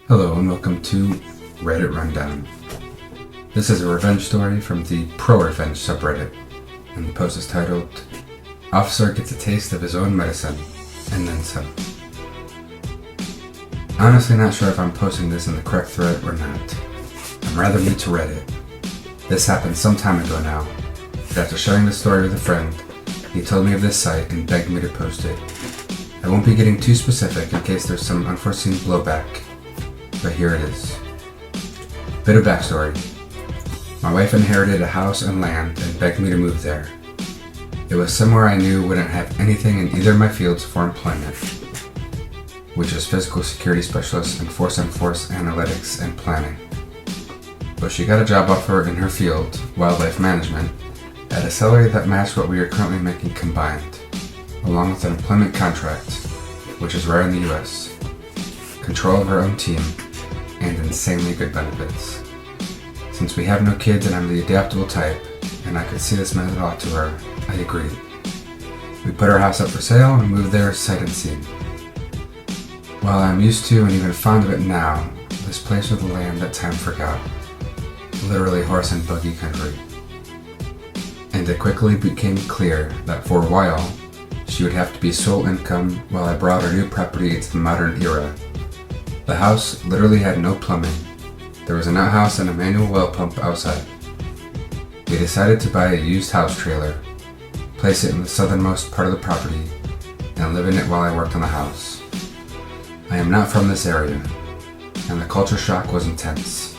Hello and welcome to Reddit Rundown. This is a revenge story from the Pro-Revenge subreddit, and the post is titled, Officer Gets a Taste of His Own Medicine, and Then Some. Honestly not sure if I'm posting this in the correct thread or not. I'm rather new to Reddit. This happened some time ago now, but after sharing the story with a friend, he told me of this site and begged me to post it. I won't be getting too specific in case there's some unforeseen blowback, but here it is. Bit of backstory. My wife inherited a house and land and begged me to move there. It was somewhere I knew wouldn't have anything in either of my fields for employment, which is physical security specialist and force analytics and planning. But she got a job offer in her field, wildlife management, at a salary that matched what we are currently making combined, along with an employment contract, which is rare in the US, control of her own team, and insanely good benefits. Since we have no kids and I'm the adaptable type, and I could see this meant a lot to her, I agreed. We put our house up for sale and moved there sight unseen. While I'm used to and even fond of it now, this place was the land that time forgot. Literally horse and buggy country. And it quickly became clear that for a while, she would have to be sole income while I brought our new property into the modern era. The house literally had no plumbing. There was an outhouse and a manual well pump outside. We decided to buy a used house trailer, place it in the southernmost part of the property, and live in it while I worked on the house. I am not from this area, and the culture shock was intense.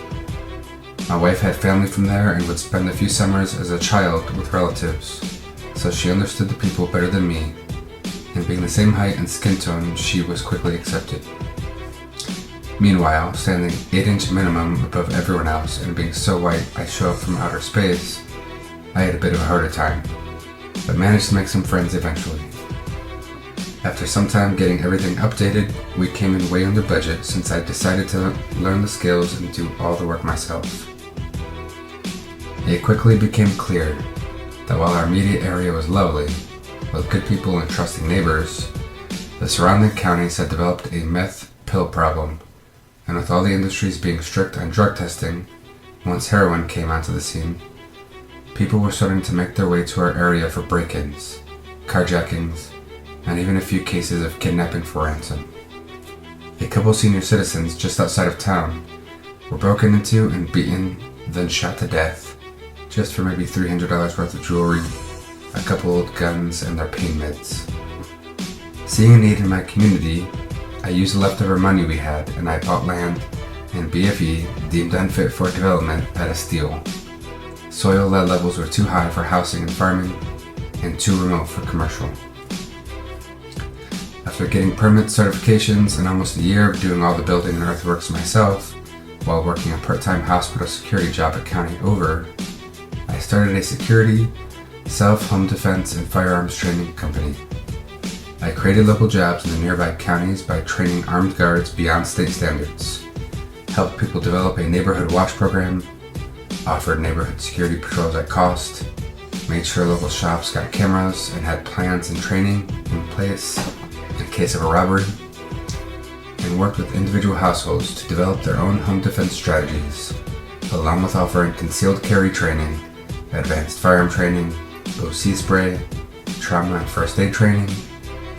My wife had family from there and would spend a few summers as a child with relatives, so she understood the people better than me, and being the same height and skin tone, she was quickly accepted. Meanwhile, standing 8-inch minimum above everyone else and being so white I show up from outer space, I had a bit of a harder time, but managed to make some friends eventually. After some time getting everything updated, we came in way under budget since I decided to learn the skills and do all the work myself. It quickly became clear that while our immediate area was lovely, with good people and trusting neighbors, the surrounding counties had developed a meth pill problem. And with all the industries being strict on drug testing, once heroin came onto the scene, people were starting to make their way to our area for break-ins, carjackings, and even a few cases of kidnapping for ransom. A couple senior citizens just outside of town were broken into and beaten, then shot to death, just for maybe $300 worth of jewelry, a couple old guns, and their pain meds. Seeing a need in my community, I used the leftover money we had and I bought land and BFE deemed unfit for development at a steal. Soil lead levels were too high for housing and farming and too remote for commercial. After getting permit certifications and almost a year of doing all the building and earthworks myself while working a part-time hospital security job at County Over, I started a security, self-home defense, and firearms training company. I created local jobs in the nearby counties by training armed guards beyond state standards, helped people develop a neighborhood watch program, offered neighborhood security patrols at cost, made sure local shops got cameras and had plans and training in place in case of a robbery, and worked with individual households to develop their own home defense strategies, along with offering concealed carry training, advanced firearm training, OC spray, trauma and first aid training,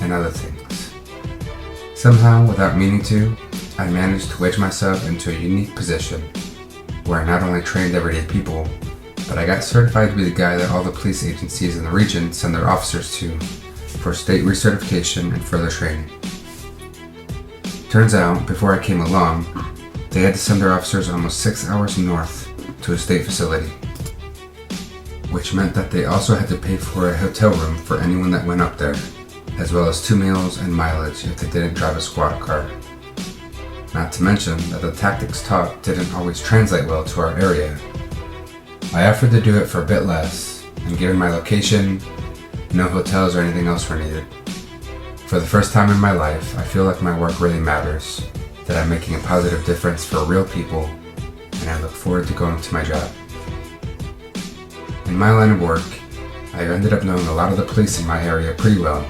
and other things. Somehow, without meaning to, I managed to wedge myself into a unique position where I not only trained everyday people, but I got certified to be the guy that all the police agencies in the region send their officers to for state recertification and further training. Turns out, before I came along, they had to send their officers almost 6 hours north to a state facility, which meant that they also had to pay for a hotel room for anyone that went up there, as well as 2 meals and mileage if they didn't drive a squad car. Not to mention that the tactics taught didn't always translate well to our area. I offered to do it for a bit less, and given my location, no hotels or anything else were needed. For the first time in my life, I feel like my work really matters, that I'm making a positive difference for real people, and I look forward to going to my job. In my line of work, I've ended up knowing a lot of the police in my area pretty well,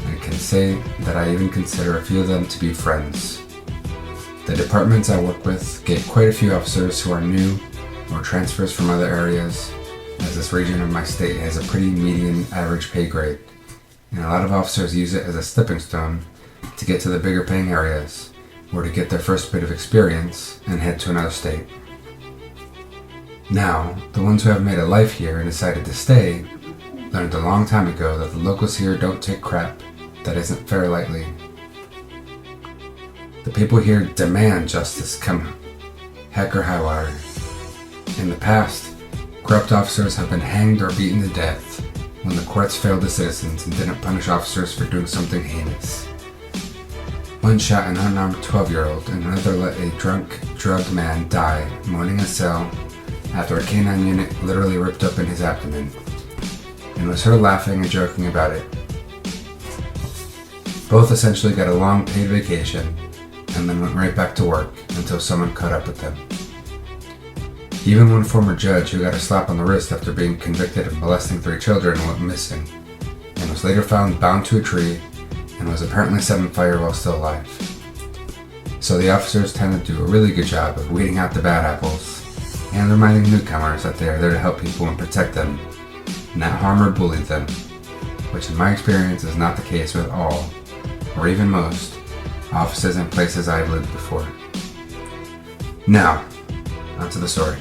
and can say that I even consider a few of them to be friends. The departments I work with get quite a few officers who are new or transfers from other areas, as this region of my state has a pretty median average pay grade, and a lot of officers use it as a stepping stone to get to the bigger paying areas, or to get their first bit of experience and head to another state. Now, the ones who have made a life here and decided to stay learned a long time ago that the locals here don't take crap that isn't fair lightly. The people here demand justice come heck or high water. In the past, corrupt officers have been hanged or beaten to death when the courts failed the citizens and didn't punish officers for doing something heinous. One shot an unarmed 12-year-old and another let a drunk, drugged man die moaning in a cell after a canine unit literally ripped open his abdomen, and was heard laughing and joking about it. Both essentially got a long paid vacation and then went right back to work until someone caught up with them. Even one former judge who got a slap on the wrist after being convicted of molesting 3 children went missing, and was later found bound to a tree and was apparently set on fire while still alive. So the officers tend to do a really good job of weeding out the bad apples and reminding newcomers that they are there to help people and protect them, not harm or bully them, which in my experience is not the case with all, or even most, offices and places I've lived before. Now, onto the story.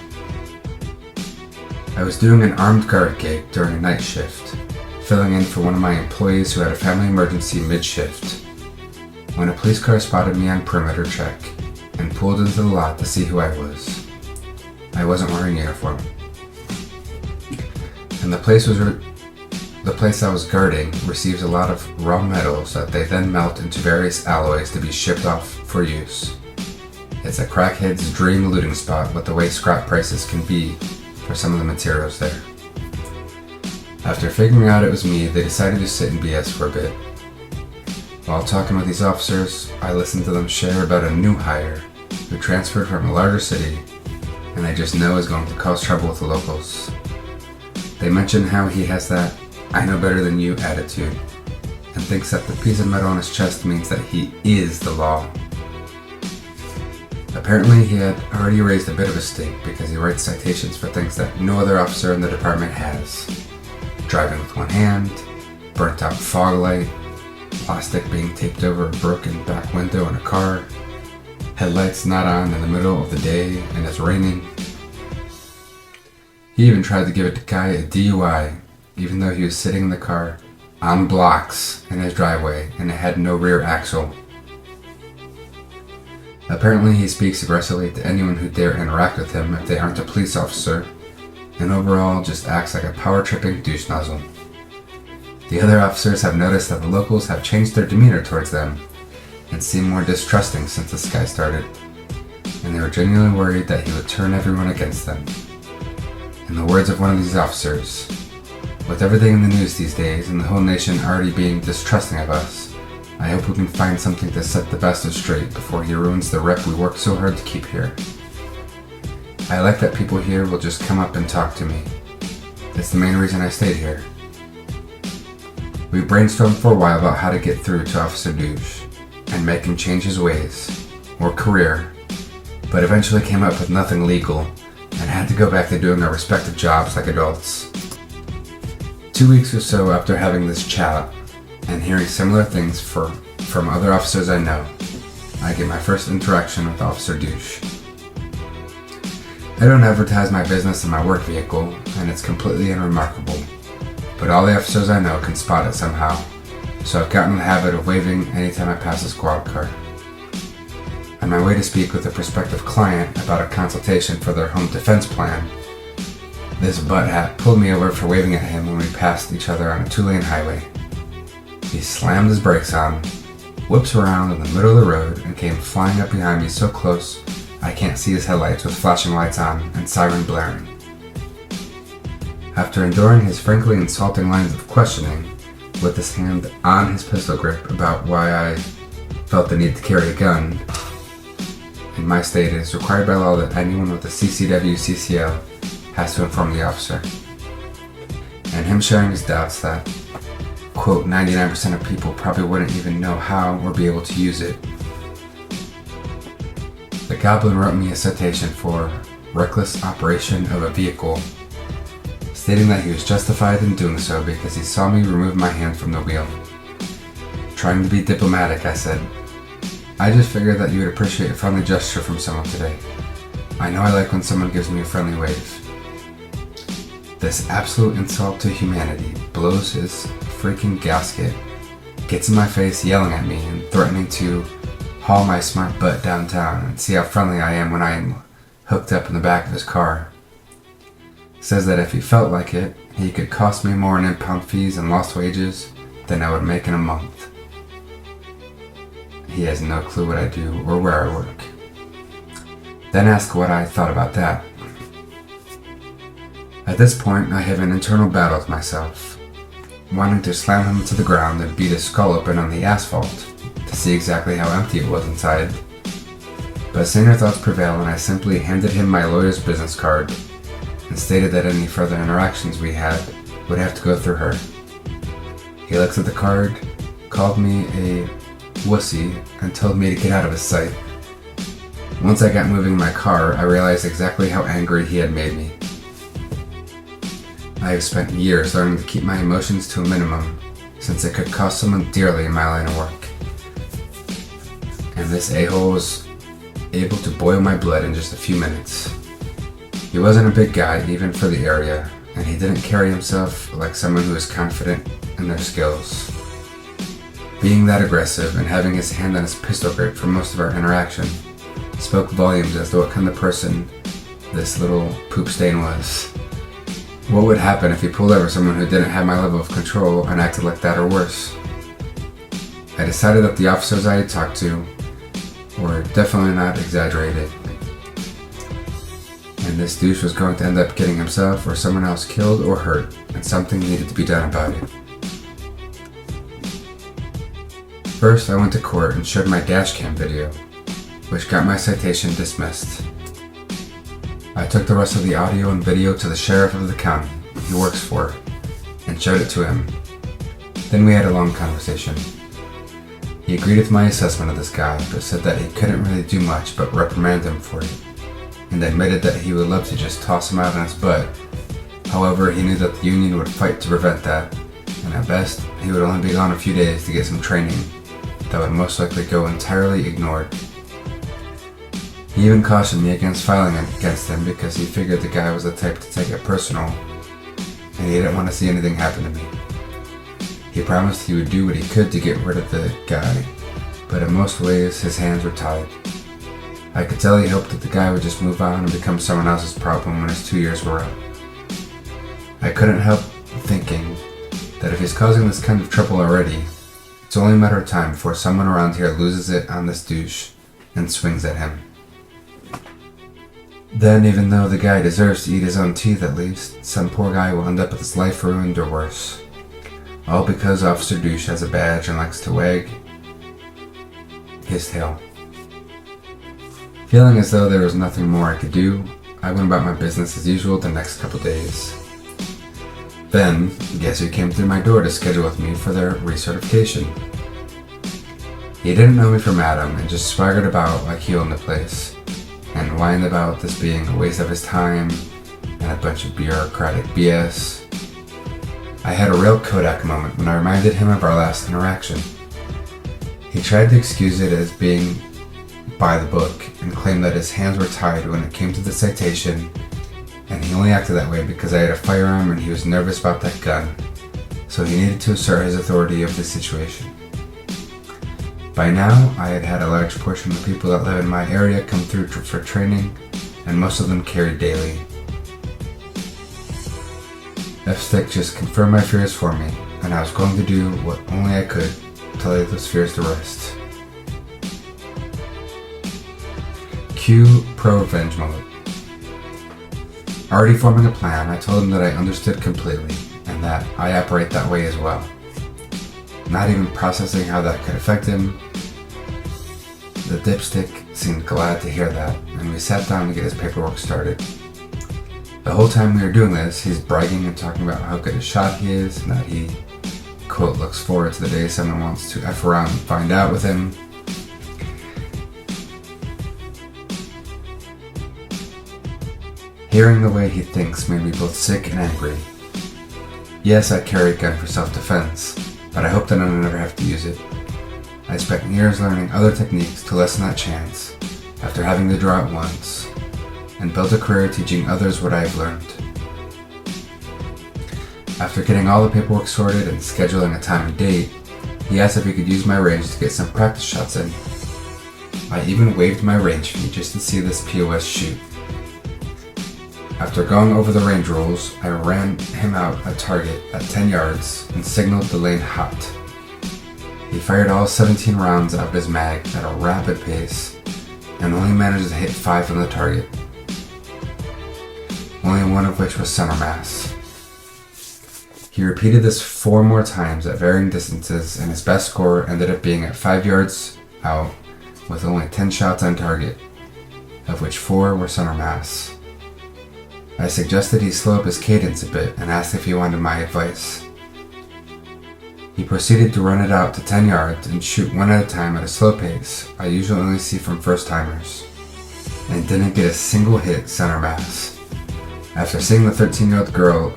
I was doing an armed guard gig during a night shift, filling in for one of my employees who had a family emergency mid-shift, when a police car spotted me on perimeter check and pulled into the lot to see who I was. I wasn't wearing uniform. And the place I was guarding receives a lot of raw metals that they then melt into various alloys to be shipped off for use. It's a crackhead's dream looting spot with the way scrap prices can be for some of the materials there. After figuring out it was me, they decided to sit and BS for a bit. While talking with these officers, I listened to them share about a new hire who transferred from a larger city and they just know is going to cause trouble with the locals. They mention how he has that "I know better than you" attitude, and thinks that the piece of metal on his chest means that he is the law. Apparently he had already raised a bit of a stink because he writes citations for things that no other officer in the department has. Driving with one hand, burnt out fog light, plastic being taped over a broken back window in a car, headlights not on in the middle of the day and it's raining. He even tried to give a guy a DUI, even though he was sitting in the car on blocks in his driveway and it had no rear axle. Apparently he speaks aggressively to anyone who dare interact with him if they aren't a police officer, and overall just acts like a power-tripping douche nozzle. The other officers have noticed that the locals have changed their demeanor towards them and seem more distrusting since this guy started, and they were genuinely worried that he would turn everyone against them. In the words of one of these officers, "With everything in the news these days and the whole nation already being distrusting of us, I hope we can find something to set the bastard straight before he ruins the rep we worked so hard to keep here. I like that people here will just come up and talk to me. It's the main reason I stayed here." We brainstormed for a while about how to get through to Officer Douche and make him change his ways, or career, but eventually came up with nothing legal and had to go back to doing our respective jobs like adults. 2 weeks or so after having this chat and hearing similar things from other officers I know, I get my first interaction with Officer Douche. I don't advertise my business in my work vehicle, and it's completely unremarkable, but all the officers I know can spot it somehow, so I've gotten in the habit of waving anytime I pass a squad car. On my way to speak with a prospective client about a consultation for their home defense plan, this butthead pulled me over for waving at him when we passed each other on a 2-lane highway. He slammed his brakes on, whips around in the middle of the road, and came flying up behind me so close I can't see his headlights with flashing lights on and siren blaring. After enduring his frankly insulting lines of questioning, with his hand on his pistol grip about why I felt the need to carry a gun, in my state it is required by law that anyone with a CCW/CCL has to inform the officer, and him sharing his doubts that, quote, 99% of people probably wouldn't even know how or be able to use it. goblin wrote me a citation for reckless operation of a vehicle, stating that he was justified in doing so because he saw me remove my hand from the wheel. Trying to be diplomatic, I said, "I just figured that you would appreciate a friendly gesture from someone today. I know I like when someone gives me a friendly wave." This absolute insult to humanity blows his freaking gasket, gets in my face yelling at me and threatening to haul my smart butt downtown and see how friendly I am when I am hooked up in the back of his car. Says that if he felt like it, he could cost me more in impound fees and lost wages than I would make in a month. He has no clue what I do or where I work. Then ask what I thought about that. At this point, I have an internal battle with myself, wanting to slam him to the ground and beat his skull open on the asphalt to see exactly how empty it was inside. But saner thoughts prevail, and I simply handed him my lawyer's business card and stated that any further interactions we had would have to go through her. He looked at the card, called me a wussy, and told me to get out of his sight. Once I got moving in my car, I realized exactly how angry he had made me. I have spent years learning to keep my emotions to a minimum, since it could cost someone dearly in my line of work. And this a-hole was able to boil my blood in just a few minutes. He wasn't a big guy, even for the area, and he didn't carry himself like someone who is confident in their skills. Being that aggressive and having his hand on his pistol grip for most of our interaction spoke volumes as to what kind of person this little poop stain was. What would happen if he pulled over someone who didn't have my level of control and acted like that or worse? I decided that the officers I had talked to were definitely not exaggerated, and this douche was going to end up getting himself or someone else killed or hurt, and something needed to be done about it. First, I went to court and showed my dashcam video, which got my citation dismissed. I took the rest of the audio and video to the sheriff of the county he works for and showed it to him. Then we had a long conversation. He agreed with my assessment of this guy, but said that he couldn't really do much but reprimand him for it, and admitted that he would love to just toss him out on his butt. However, he knew that the union would fight to prevent that, and at best, he would only be gone a few days to get some training that would most likely go entirely ignored. He even cautioned me against filing against him because he figured the guy was the type to take it personal, and he didn't want to see anything happen to me. He promised he would do what he could to get rid of the guy, but in most ways his hands were tied. I could tell he hoped that the guy would just move on and become someone else's problem when his 2 years were up. I couldn't help thinking that if he's causing this kind of trouble already, it's only a matter of time before someone around here loses it on this douche and swings at him. Then, even though the guy deserves to eat his own teeth at least, some poor guy will end up with his life ruined or worse. All because Officer Douche has a badge and likes to wag his tail. Feeling as though there was nothing more I could do, I went about my business as usual the next couple days. Then, guess who came through my door to schedule with me for their recertification? He didn't know me from Adam and just swaggered about like he owned the place, and whined about this being a waste of his time and a bunch of bureaucratic BS. I had a real Kodak moment when I reminded him of our last interaction. He tried to excuse it as being by the book and claimed that his hands were tied when it came to the citation, and he only acted that way because I had a firearm and he was nervous about that gun, so he needed to assert his authority of the situation. By now, I had had a large portion of the people that live in my area come through for training, and most of them carried daily. F-Stick just confirmed my fears for me, and I was going to do what only I could to lay those fears to rest. Cue pro-revenge mode. Already forming a plan, I told him that I understood completely, and that I operate that way as well. Not even processing how that could affect him, the dipstick seemed glad to hear that, and we sat down to get his paperwork started. The whole time we were doing this, he's bragging and talking about how good a shot he is, and that he, quote, looks forward to the day someone wants to F around and find out with him. Hearing the way he thinks made me both sick and angry. Yes, I carry a gun for self-defense, but I hope that I never have to use it. I spent years learning other techniques to lessen that chance after having to draw it once, and built a career teaching others what I have learned. After getting all the paperwork sorted and scheduling a time and date, he asked if he could use my range to get some practice shots in. I even waived my range fee just to see this POS shoot. After going over the range rules, I ran him out a target at 10 yards and signaled the lane hot. He fired all 17 rounds out of his mag at a rapid pace and only managed to hit 5 on the target, only one of which was center mass. He repeated this 4 more times at varying distances, and his best score ended up being at 5 yards out with only 10 shots on target, of which 4 were center mass. I suggested he slow up his cadence a bit and asked if he wanted my advice. He proceeded to run it out to 10 yards and shoot one at a time at a slow pace I usually only see from first-timers, and didn't get a single hit center mass. After seeing the 13-year-old girl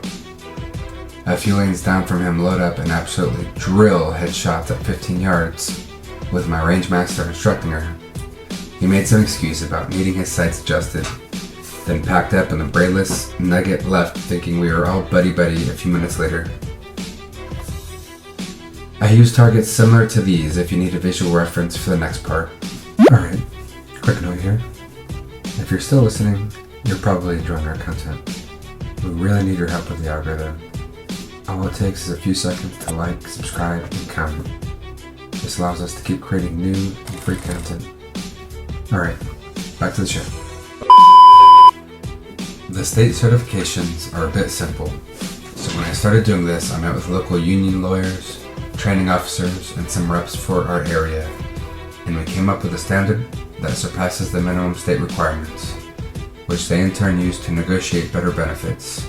a few lanes down from him load up and absolutely drill headshots at 15 yards, with my range master instructing her, he made some excuse about needing his sights adjusted, then packed up and the brainless nugget left thinking we were all buddy-buddy a few minutes later. I use targets similar to these if you need a visual reference for the next part. Alright, quick note here. If you're still listening, you're probably enjoying our content. We really need your help with the algorithm. All it takes is a few seconds to like, subscribe, and comment. This allows us to keep creating new and free content. Alright, back to the show. The state certifications are a bit simple, so when I started doing this, I met with local union lawyers, training officers, and some reps for our area, and we came up with a standard that surpasses the minimum state requirements, which they in turn use to negotiate better benefits,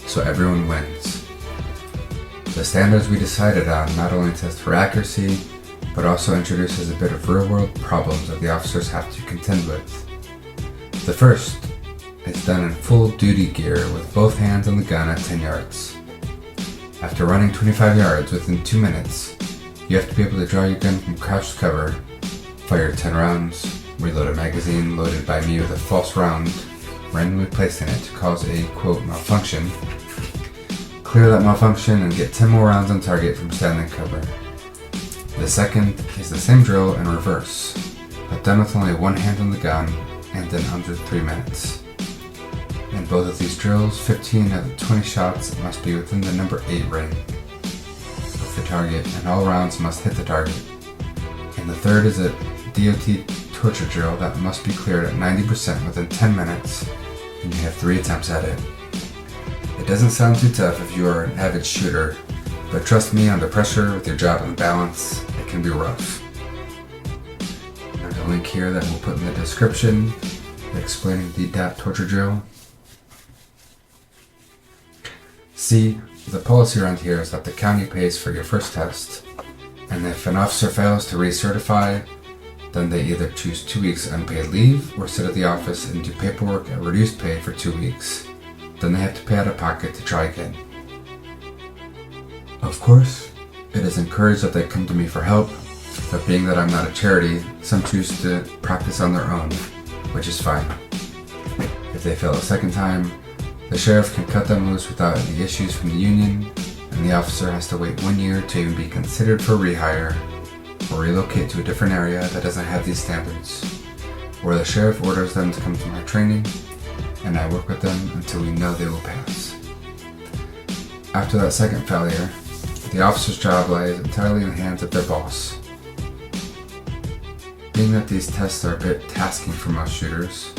so everyone wins. The standards we decided on not only test for accuracy, but also introduces a bit of real-world problems that the officers have to contend with. The first is done in full duty gear with both hands on the gun at 10 yards. After running 25 yards within 2 minutes, you have to be able to draw your gun from crouched cover, fire 10 rounds, reload a magazine loaded by me with a false round randomly placed in it to cause a, quote, malfunction, clear that malfunction, and get 10 more rounds on target from standing cover. The second is the same drill in reverse, but done with only one hand on the gun and in under 3 minutes. In both of these drills, 15 of the 20 shots must be within the number 8 ring of the target, and all rounds must hit the target. And the third is a DOT torture drill that must be cleared at 90% within 10 minutes, and you have 3 attempts at it. It doesn't sound too tough if you are an avid shooter, but trust me, under pressure with your job on balance, it can be rough. There's a link here that we'll put in the description explaining the DAT torture drill. See, the policy around here is that the county pays for your first test, and if an officer fails to recertify, then they either choose 2 weeks unpaid leave or sit at the office and do paperwork at reduced pay for 2 weeks. Then they have to pay out of pocket to try again. Of course, it is encouraged that they come to me for help, but being that I'm not a charity, some choose to practice on their own, which is fine. If they fail a second time, the sheriff can cut them loose without any issues from the union, and the officer has to wait 1 year to even be considered for rehire or relocate to a different area that doesn't have these standards, where the sheriff orders them to come to my training, and I work with them until we know they will pass. After that second failure, the officer's job lies entirely in the hands of their boss. Being that these tests are a bit tasking for most shooters,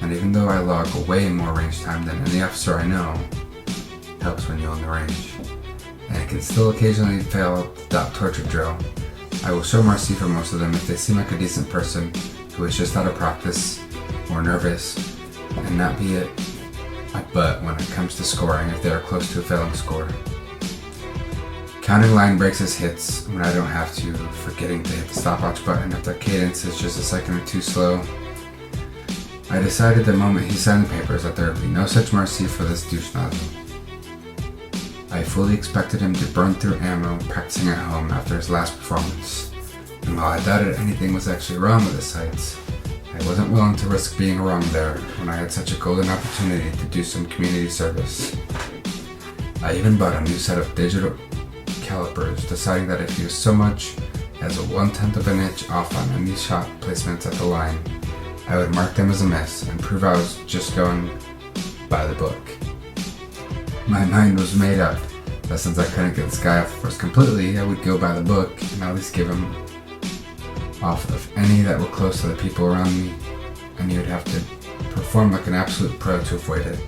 and even though I log way more range time than any officer I know, it helps when you own the range, and I can still occasionally fail that torture drill, I will show mercy for most of them if they seem like a decent person who is just out of practice or nervous, and not be a butt when it comes to scoring if they are close to a failing score. Counting line breaks as hits when I don't have to, forgetting to hit the stopwatch button if their cadence is just a second or two slow. I decided the moment he signed the papers that there would be no such mercy for this douche nozzle. I fully expected him to burn through ammo practicing at home after his last performance, and while I doubted anything was actually wrong with the sights, I wasn't willing to risk being wrong there when I had such a golden opportunity to do some community service. I even bought a new set of digital calipers, deciding that if he was so much as a 1/10 of an inch off on any shot placements at the line, I would mark them as a miss and prove I was just going by the book. My mind was made up that since I couldn't get this guy off the force completely, I would go by the book and at least give him off of any that were close to the people around me, and he would have to perform like an absolute pro to avoid it.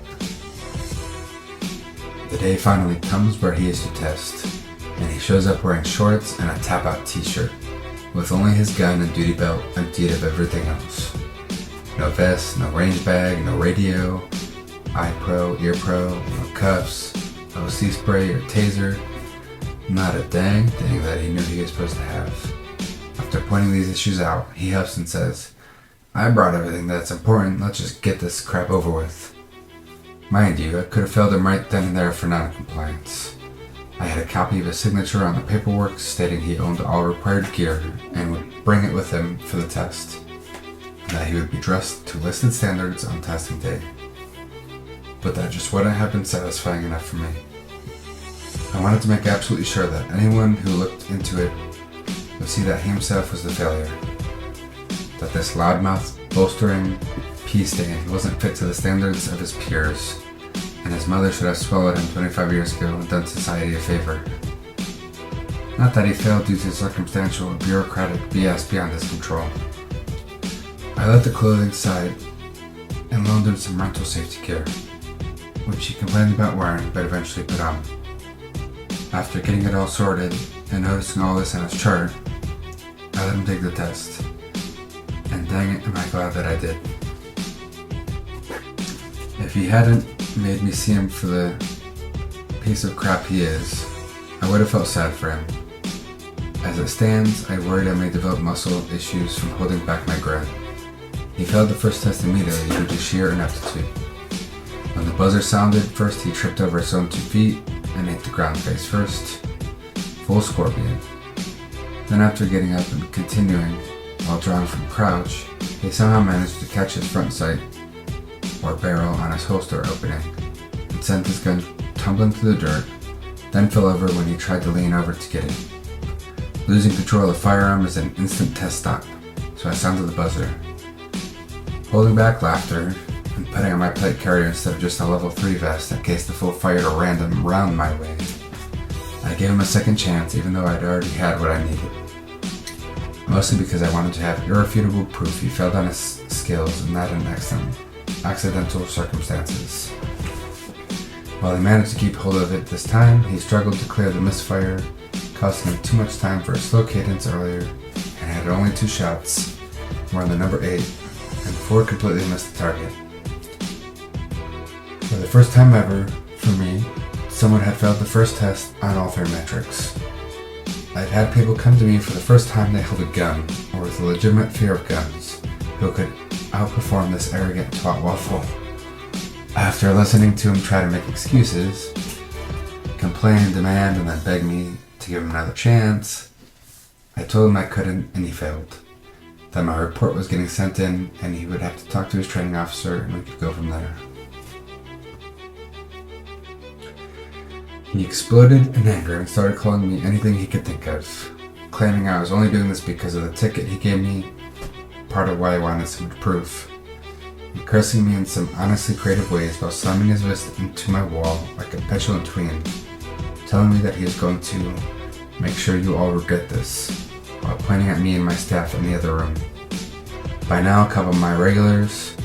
The day finally comes where he is to test, and he shows up wearing shorts and a tap-out t-shirt, with only his gun and duty belt emptied of everything else. No vest, no range bag, no radio, eye pro, ear pro, no cuffs, no sea spray or taser, not a dang thing that he knew he was supposed to have. After pointing these issues out, he huffs and says, "I brought everything that's important, let's just get this crap over with." Mind you, I could have failed him right then and there for non-compliance. I had a copy of his signature on the paperwork stating he owned all required gear and would bring it with him for the test, and that he would be dressed to listed standards on testing day. But that just wouldn't have been satisfying enough for me. I wanted to make absolutely sure that anyone who looked into it would see that he himself was the failure. That this loudmouth, bolstering pea stain wasn't fit to the standards of his peers, and his mother should have swallowed him 25 years ago and done society a favor. Not that he failed due to circumstantial or bureaucratic BS beyond his control. I let the clothing side and loaned him some rental safety gear, which he complained about wearing but eventually put on. After getting it all sorted and noticing all this on his chart, I let him take the test. And dang it, am I glad that I did. If he hadn't made me see him for the piece of crap he is, I would have felt sad for him. As it stands, I worried I may develop muscle issues from holding back my grin. He failed the first test immediately due to sheer ineptitude. When the buzzer sounded, first he tripped over his own 2 feet and hit the ground face first, full scorpion. Then after getting up and continuing while drawing from crouch, he somehow managed to catch his front sight or barrel on his holster opening and sent his gun tumbling to the dirt, then fell over when he tried to lean over to get it. Losing control of the firearm is an instant test stop, so I sounded the buzzer. Holding back laughter and putting on my plate carrier instead of just a level 3 vest in case the fool fired a random round my way, I gave him a second chance even though I'd already had what I needed. Mostly because I wanted to have irrefutable proof he failed on his skills and not in accidental circumstances. While he managed to keep hold of it this time, he struggled to clear the misfire, costing him too much time for a slow cadence earlier, and had only 2 shots, more on the number 8, and 4 completely missed the target. For the first time ever, for me, someone had failed the first test on all 3 metrics. I'd had people come to me for the first time they held a gun, or with a legitimate fear of guns, who could outperform this arrogant twat waffle. After listening to him try to make excuses, complain, demand, and then beg me to give him another chance, I told him I couldn't and he failed. That my report was getting sent in and he would have to talk to his training officer and we could go from there. He exploded in anger and started calling me anything he could think of, claiming I was only doing this because of the ticket he gave me, part of why I wanted some proof, and cursing me in some honestly creative ways while slamming his fist into my wall like a petulant tween, telling me that he was going to make sure you all regret this, while pointing at me and my staff in the other room. By now, a couple of my regulars,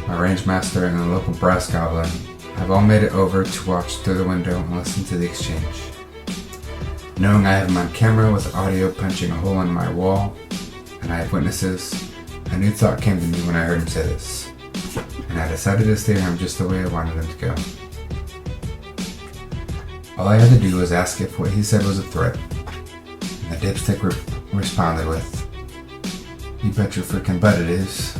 my range master, and a local brass goblin have all made it over to watch through the window and listen to the exchange. Knowing I have him on camera with audio punching a hole in my wall, and I have witnesses, a new thought came to me when I heard him say this, and I decided to steer him just the way I wanted him to go. All I had to do was ask if what he said was a threat, and the dipstick responded with, "You bet your frickin' butt it is."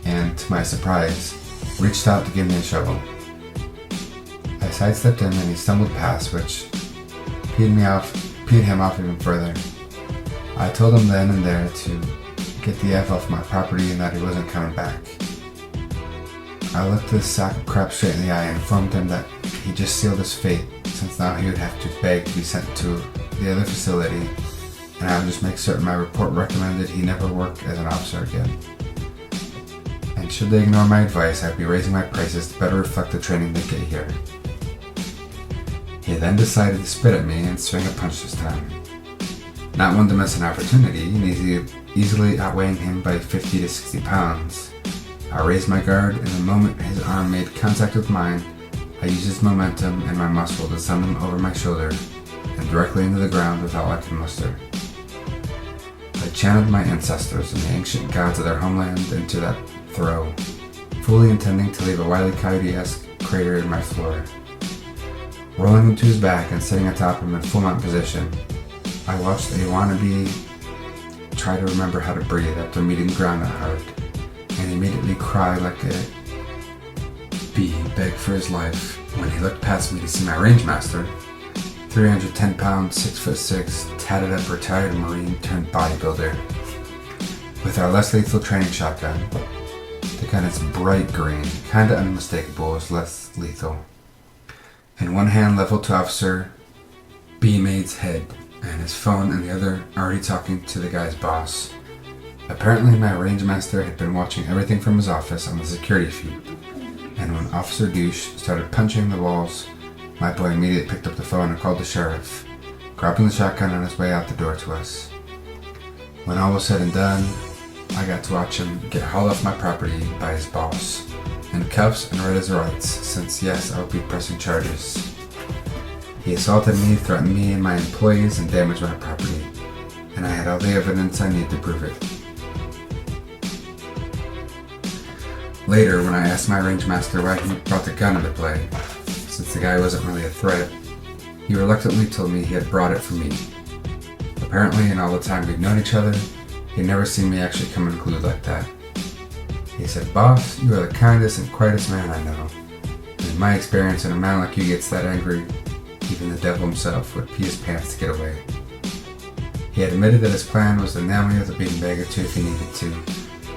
and, to my surprise, reached out to give me a shovel. I sidestepped him and he stumbled past, which peed him off even further. I told him then and there to get the F off my property and that he wasn't coming back. I looked this sack of crap straight in the eye and informed him that he just sealed his fate, since now he would have to beg to be sent to the other facility, and I would just make certain my report recommended he never work as an officer again. And should they ignore my advice, I'd be raising my prices to better reflect the training they get here. He then decided to spit at me and swing a punch this time. Not one to miss an opportunity, and easily outweighing him by 50 to 60 pounds. I raised my guard, and the moment his arm made contact with mine, I used his momentum and my muscle to send him over my shoulder and directly into the ground with all I could muster. I channeled my ancestors and the ancient gods of their homeland into that throw, fully intending to leave a Wile E. Coyote-esque crater in my floor. Rolling him to his back and sitting atop him in full mount position, I watched a wannabe try to remember how to breathe after meeting ground that hard, and immediately cry like a bee begged for his life when he looked past me to see my range master, 310 pounds, 6'6", tatted up retired Marine turned bodybuilder. With our less lethal training shotgun, the gun is bright green, kinda unmistakable as less lethal. In one hand leveled to Officer B-Maid's head, and his phone in the other already talking to the guy's boss. Apparently my range master had been watching everything from his office on the security feed, and when Officer Douche started punching the walls, my boy immediately picked up the phone and called the sheriff, grabbing the shotgun on his way out the door to us. When all was said and done, I got to watch him get hauled off my property by his boss, in cuffs and read his rights, since yes, I would be pressing charges. He assaulted me, threatened me and my employees, and damaged my property, and I had all the evidence I needed to prove it. Later, when I asked my range master why he brought the gun into play, since the guy wasn't really a threat, he reluctantly told me he had brought it for me. Apparently, in all the time we'd known each other, he'd never seen me actually come unglued like that. He said, "Boss, you are the kindest and quietest man I know. And in my experience, when a man like you gets that angry, even the devil himself would pee his pants to get away." He had admitted that his plan was to nail me with a beanbag or two if he needed to,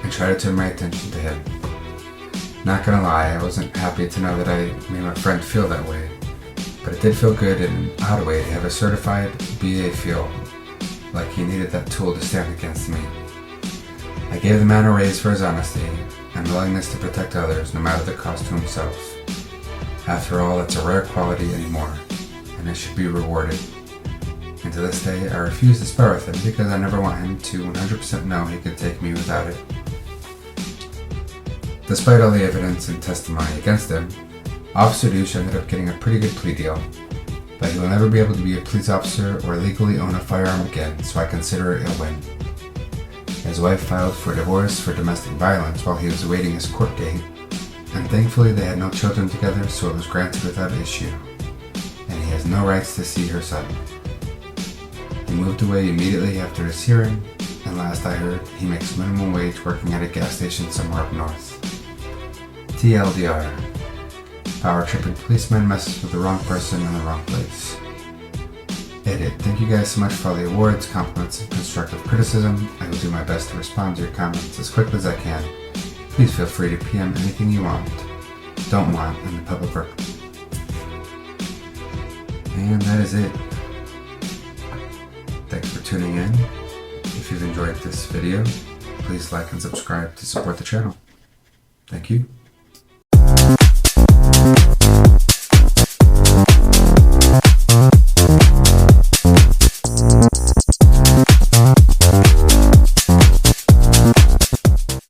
and try to turn my attention to him. Not gonna lie, I wasn't happy to know that I made my friend feel that way, but it did feel good in an odd way to have a certified BA feel like he needed that tool to stand against me. I gave the man a raise for his honesty and willingness to protect others no matter the cost to himself. After all, that's a rare quality anymore, and it should be rewarded. And to this day, I refuse to spar with him because I never want him to 100% know he could take me without it. Despite all the evidence and testimony against him, Officer Douche ended up getting a pretty good plea deal, but he will never be able to be a police officer or legally own a firearm again, so I consider it a win. His wife filed for divorce for domestic violence while he was awaiting his court date, and thankfully they had no children together, so it was granted without issue, and he has no rights to see her son. He moved away immediately after his hearing, and last I heard, he makes minimum wage working at a gas station somewhere up north. TLDR. Power tripping policeman messes with the wrong person in the wrong place. Edit. Thank you guys so much for all the awards, compliments, and constructive criticism. I will do my best to respond to your comments as quickly as I can. Please feel free to PM anything you don't want in the public record. And that is it. Thanks for tuning in. If you've enjoyed this video, please like and subscribe to support the channel. Thank you.